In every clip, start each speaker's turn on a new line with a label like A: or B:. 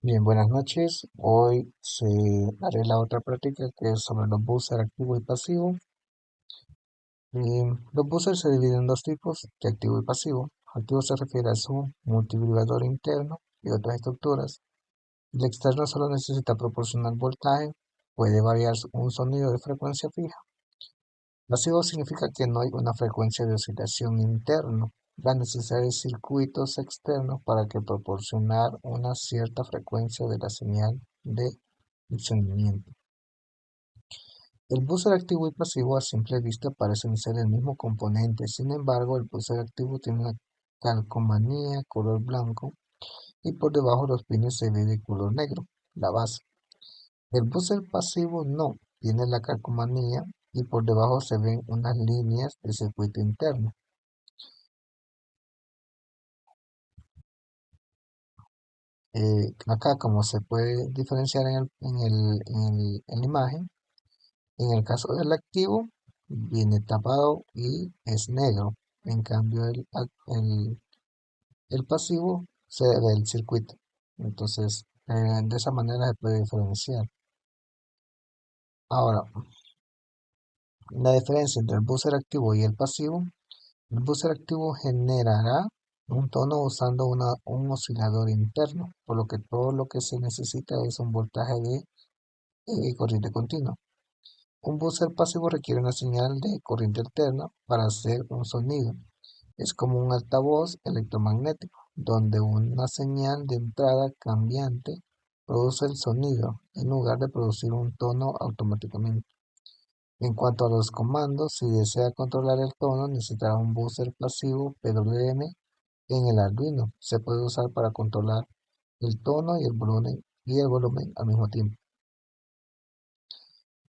A: Bien, buenas noches. Hoy se haré la otra práctica que es sobre los buzzers activo y pasivo. Los buzzers se dividen en dos tipos, de activo y pasivo. Activo se refiere a su multivibrador interno y otras estructuras. El externo solo necesita proporcionar voltaje, puede variar un sonido de frecuencia fija. Pasivo significa que no hay una frecuencia de oscilación interno. Va a necesitar circuitos externos para que proporcionar una cierta frecuencia de la señal de funcionamiento. El buzzer activo y pasivo a simple vista parecen ser el mismo componente, sin embargo el buzzer activo tiene una calcomanía color blanco y por debajo los pines se ve de color negro, la base. El buzzer pasivo no, tiene la calcomanía y por debajo se ven unas líneas de circuito interno. Acá como se puede diferenciar en la imagen, en el caso del activo viene tapado y es negro. En cambio el pasivo se ve el circuito. Entonces, de esa manera se puede diferenciar. Ahora, la diferencia entre el buzzer activo y el pasivo. El buzzer activo generará un tono usando un oscilador interno, por lo que todo lo que se necesita es un voltaje de corriente continua. Un buzzer pasivo requiere una señal de corriente alterna para hacer un sonido. Es como un altavoz electromagnético, donde una señal de entrada cambiante produce el sonido en lugar de producir un tono automáticamente. En cuanto a los comandos, si desea controlar el tono, necesitará un buzzer pasivo PWM en el Arduino. Se puede usar para controlar el tono y el volumen al mismo tiempo.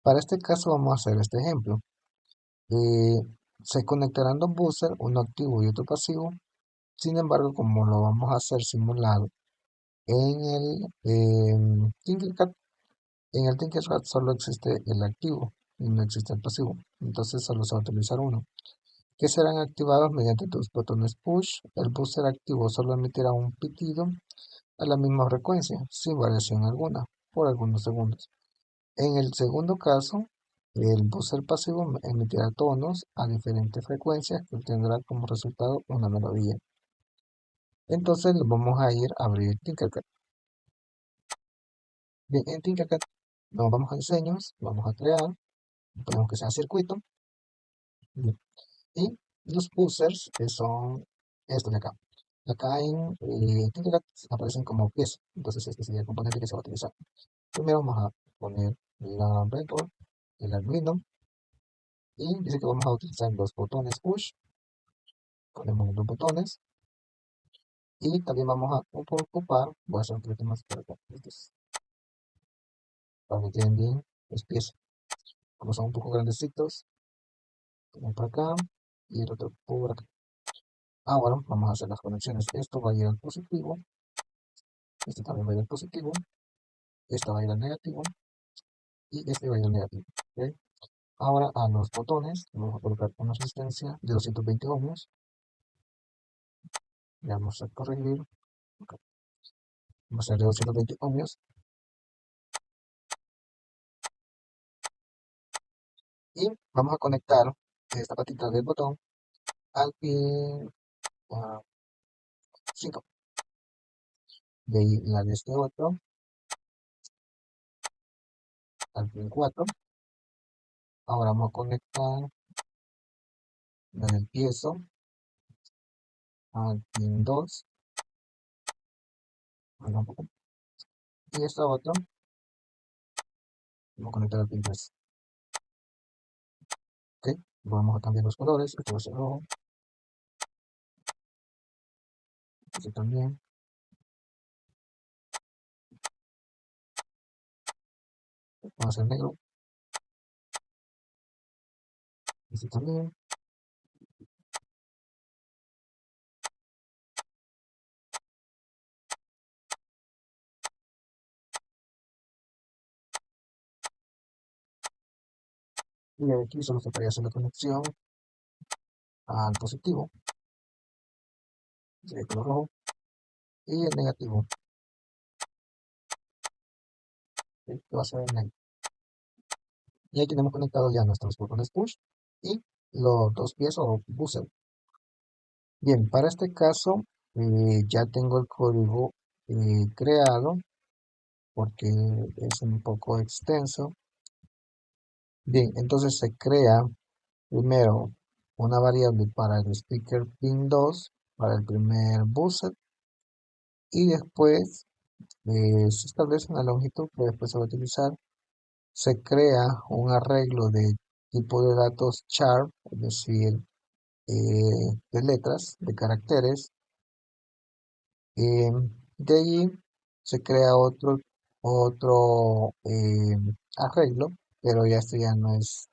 A: Para este caso vamos a hacer este ejemplo. Eh, Se conectarán dos buzzers, uno activo y otro pasivo. Sin embargo, como lo vamos a hacer simulado en Tinkercad, en el Tinkercad solo existe el activo y no existe el pasivo. Entonces solo se va a utilizar uno, que serán activados mediante dos botones push. El buzzer activo solo emitirá un pitido a la misma frecuencia, sin variación alguna, por algunos segundos. En el segundo caso, el buzzer pasivo emitirá tonos a diferentes frecuencias que obtendrá como resultado una melodía. Entonces vamos a ir a abrir Tinkercad. Bien, en Tinkercad nos vamos a diseños, vamos a crear, ponemos que sea circuito, bien, y los buzzers que son estos de acá. Acá en Tinkercad aparecen como pieza, entonces este sería el componente que se va a utilizar. Primero vamos a poner la breadboard, el Arduino, y dice que vamos a utilizar los botones push, ponemos los botones, y también vamos a ocupar, voy a hacer un poquito más para acá, para que queden bien los pies, como son un poco grandecitos, uno por acá y el otro por acá. Ahora vamos a hacer las conexiones, esto va a ir al positivo, este también va a ir al positivo, este va a ir al negativo, y este va a ir al negativo, ¿ok? Ahora a los botones vamos a colocar una resistencia de 220 ohmios, le vamos a corregir, ok, vamos a hacer de 220 ohmios, y vamos a conectar esta patita del botón al pin 5, de ahí la de este otro al pin 4. Ahora vamos a conectar la del piezo al pin 2, y esta otra vamos a conectar al pin 3. Ok, vamos a cambiar los colores, este va a ser rojo, este también, va a ser negro, este también. Y aquí solo faltaría hacer la conexión al positivo, sería color rojo, y el negativo. que va a ser el name. Y ahí tenemos conectados ya nuestros botones push y los dos pies o buzzer. Bien, para este caso ya tengo el código creado porque es un poco extenso. Bien, entonces se crea primero una variable para el speaker pin 2 para el primer buzzer y después se establece una longitud que después se va a utilizar. Se crea un arreglo de tipo de datos char, es decir, de letras, de caracteres. De allí se crea otro arreglo, pero ya este ya no es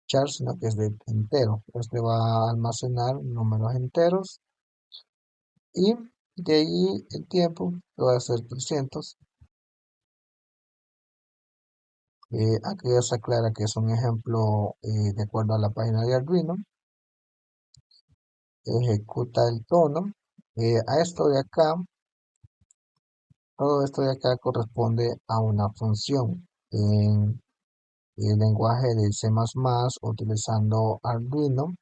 A: char, sino que es de entero. Este va a almacenar números enteros y de ahí el tiempo que va a ser 300. Aquí ya se aclara que es un ejemplo de acuerdo a la página de Arduino. Ejecuta el tono. A esto de acá, todo esto de acá corresponde a una función en el lenguaje de C++, utilizando Arduino.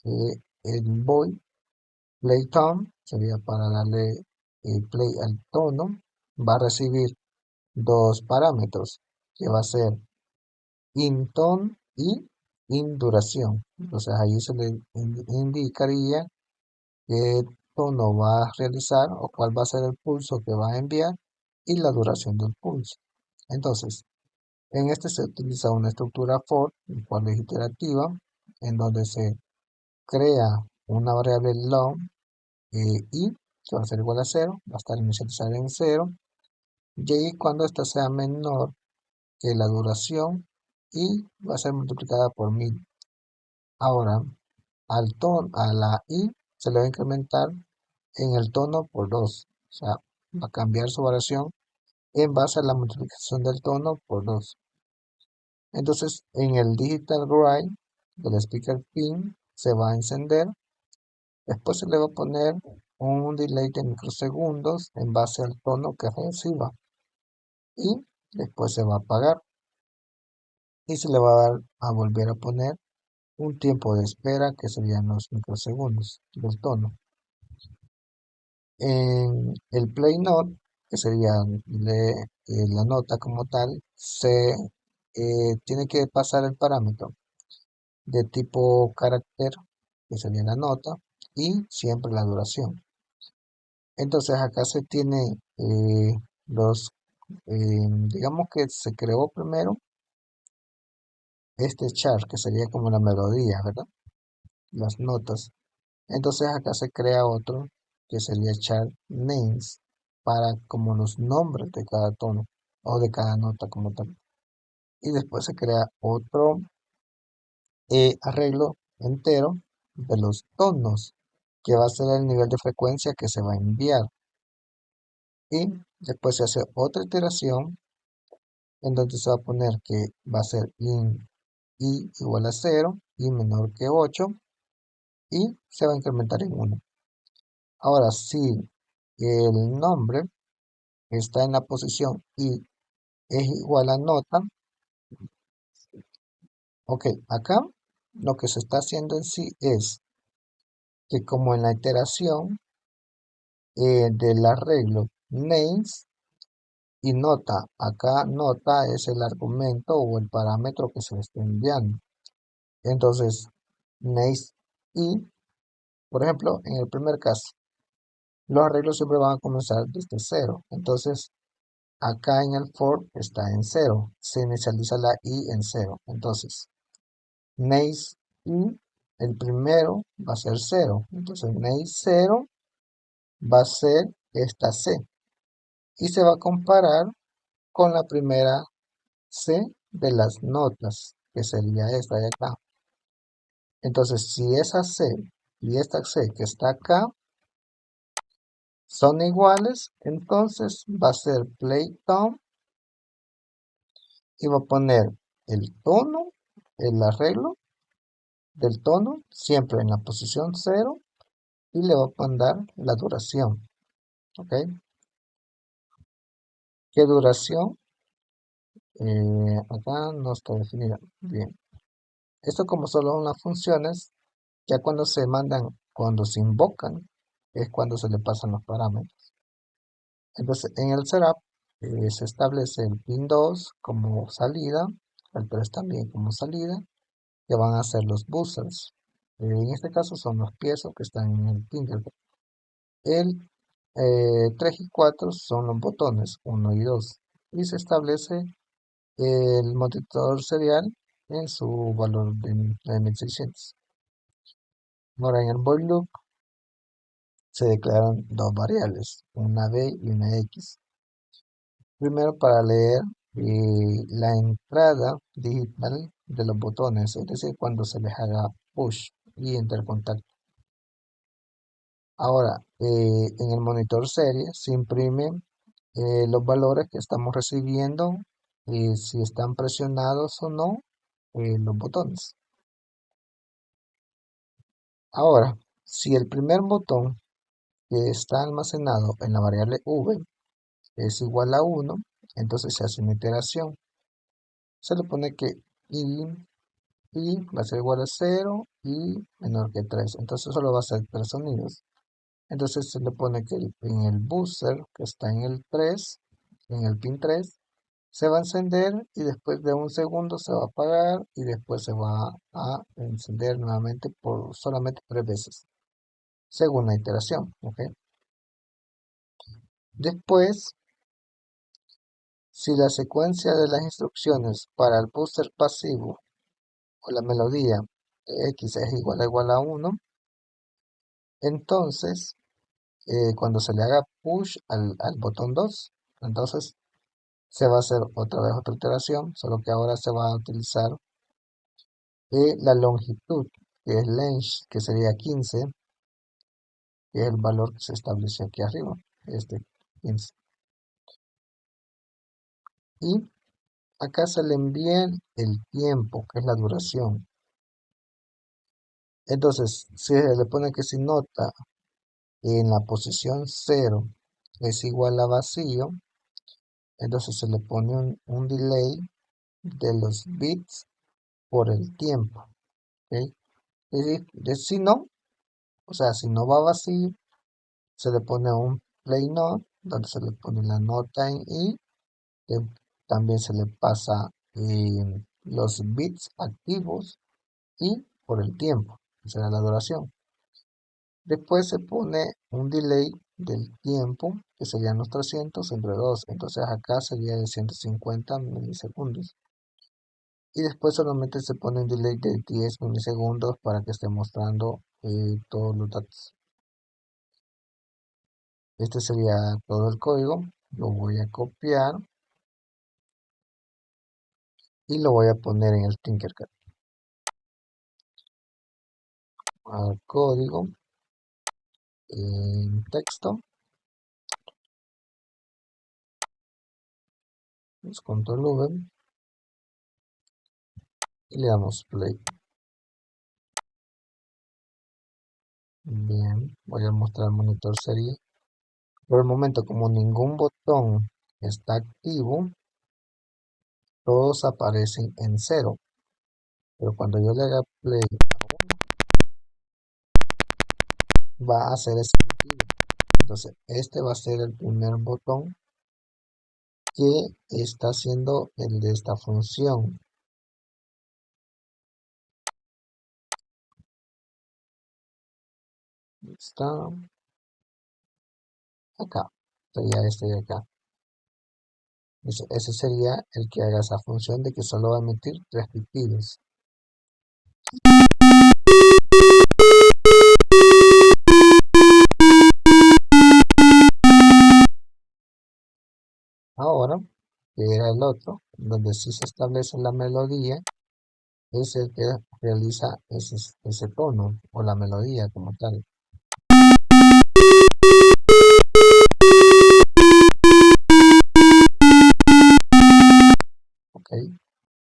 A: El void play tone sería para darle play al tono. Va a recibir dos parámetros que va a ser inTone y inDuración. Entonces ahí se le indicaría qué tono va a realizar o cuál va a ser el pulso que va a enviar y la duración del pulso. Entonces, en este se utiliza una estructura for, el cual es iterativa, en donde se crea una variable long i que va a ser igual a 0, va a estar inicializada en 0, y ahí cuando esta sea menor que la duración y va a ser multiplicada por 1000. Ahora, a la i se le va a incrementar en el tono por 2. O sea, va a cambiar su variación en base a la multiplicación del tono por 2. Entonces, en el digital write del speaker pin se va a encender. Después se le va a poner un delay de microsegundos en base al tono que reciba. Y después se va a apagar. Y se le va a dar a volver a poner un tiempo de espera que serían los microsegundos del tono. En el play note, que sería la nota como tal, se tiene que pasar el parámetro de tipo carácter, que sería la nota, y siempre la duración. Entonces acá se tiene digamos que se creó primero este char, que sería como la melodía, ¿verdad? Las notas. Entonces acá se crea otro que sería char names para como los nombres de cada tono o de cada nota como tal. Y después se crea otro arreglo entero de los tonos que va a ser el nivel de frecuencia que se va a enviar. Y después se hace otra iteración en donde se va a poner que va a ser in i igual a 0 y menor que 8 y se va a incrementar en 1. Ahora, si el nombre está en la posición y es igual a nota, ok, acá lo que se está haciendo en sí es que como en la iteración del arreglo names y nota, acá nota es el argumento o el parámetro que se le está enviando. Entonces, names y, por ejemplo, en el primer caso, los arreglos siempre van a comenzar desde cero. Entonces, acá en el for está en cero. Se inicializa la i en cero. Entonces, nace i, el primero va a ser cero. Entonces, nace 0 va a ser esta c. Y se va a comparar con la primera c de las notas, que sería esta de acá. Entonces, si esa c y esta c que está acá son iguales, entonces va a ser play tone y va a poner el tono, el arreglo del tono, siempre en la posición cero y le va a poner la duración. ¿Ok? ¿Qué duración? Acá no está definida. Bien. Esto como solo unas funciones, ya cuando se mandan, cuando se invocan, es cuando se le pasan los parámetros. Entonces, en el setup se establece el pin 2 como salida, el 3 también como salida, que van a ser los buzzers. En este caso son los piesos que están en el Tinkercad. El 3 y 4 son los botones 1 y 2. Y se establece el monitor serial en su valor de 1600. Ahora en el void loop se declaran dos variables, una b y una x. Primero para leer la entrada digital de los botones, es decir, cuando se les haga push y intercontacto. Ahora, en el monitor serie se imprimen los valores que estamos recibiendo, si están presionados o no los botones. Ahora, si el primer botón que está almacenado en la variable v es igual a 1, entonces se hace una iteración. Se le pone que y va a ser igual a 0 y menor que 3. Entonces solo va a ser 3 sonidos. Entonces se le pone que en el buzzer que está en el 3, en el pin 3, se va a encender y después de un segundo se va a apagar y después se va a encender nuevamente por solamente 3 veces, según la iteración. ¿Ok? Después, si la secuencia de las instrucciones para el buzzer pasivo o la melodía de X es igual a 1, entonces cuando se le haga push al botón 2, entonces se va a hacer otra vez otra iteración, solo que ahora se va a utilizar la longitud, que es length, que sería 15, que es el valor que se establece aquí arriba, este 15. Y acá se le envía el tiempo, que es la duración. Entonces, si se le pone que si nota en la posición 0 es igual a vacío, entonces se le pone un delay de los bits por el tiempo. ¿Ok? Si no, o sea, si no va vacío, se le pone un play note, donde se le pone la nota en I, que también se le pasa los bits activos y por el tiempo, que será la duración. Después se pone un delay del tiempo, que serían los 300 entre 2, entonces acá sería de 150 milisegundos. Y después solamente se pone un delay de 10 milisegundos para que esté mostrando todos los datos. Este sería todo el código. Lo voy a copiar y lo voy a poner en el Tinkercad. Al código en texto. Es control V y le damos play. Bien, voy a mostrar el monitor serie. Por el momento, como ningún botón está activo, todos aparecen en 0. Pero cuando yo le haga play va a ser ese motivo. Entonces, este va a ser el primer botón que está haciendo el de esta función. Está acá, sería este de acá. Ese sería el que haga esa función de que solo va a emitir 3 pitidos. Ahora, que era el otro, donde sí se establece la melodía, es el que realiza ese tono o la melodía como tal. Ok,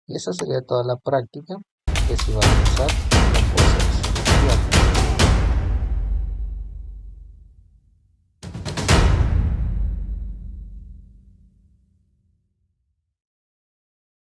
A: y esa sería toda la práctica que se va a realizar con voces.